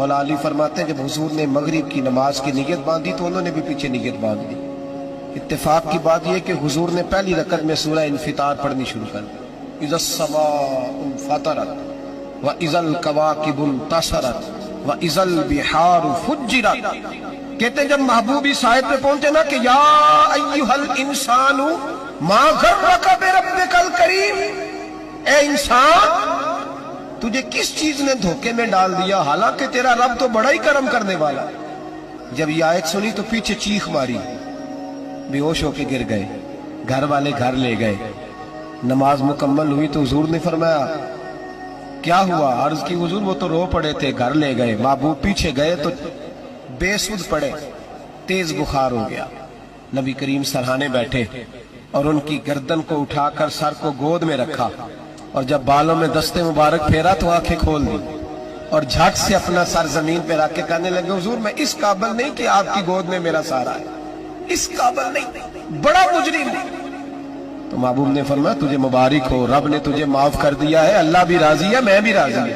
مولا علی فرماتے ہیں جب حضور نے مغرب کی نماز کی نیت باندھی تو انہوں نے بھی پیچھے نیت باندھ دی۔ اتفاق کی بات یہ کہ حضور نے پہلی رکعت میں سورہ انفطار پڑھنی شروع کر دی، اذا السماء انفطرت واذا الکواکب انتصرت واذا البحار فجرت۔ کہتے ہیں جب محبوب اس آیت پہ پہنچے نا کہ یا ایھا الانسان ما غرک بربک الکریم، اے انسان تجھے کس چیز نے دھوکے میں ڈال دیا، حالانکہ تیرا رب تو بڑا ہی کرم کرنے والا۔ جب یہ آیت سنی تو پیچھے چیخ ماری، بے ہوش ہو کے گر گئے، گھر والے گھر لے گئے۔ نماز مکمل ہوئی تو حضور نے فرمایا کیا ہوا؟ عرض کی حضور وہ تو رو پڑے تھے، گھر لے گئے۔ محبوب پیچھے گئے تو بے سود پڑے، تیز بخار ہو گیا۔ نبی کریم سرہانے بیٹھے اور ان کی گردن کو اٹھا کر سر کو گود میں رکھا، اور جب بالوں میں دستے مبارک پھیرا تو آنکھیں کھول دی اور جھٹ سے اپنا سر زمین پہ رکھ کے کہنے لگے حضور میں اس قابل نہیں کہ آپ کی گود میں میرا سارا ہے، اس قابل نہیں، بڑا مجرم ہے۔ تو محبوب نے فرمایا تجھے مبارک ہو، رب نے تجھے معاف کر دیا ہے، اللہ بھی راضی ہے، میں بھی راضی ہے۔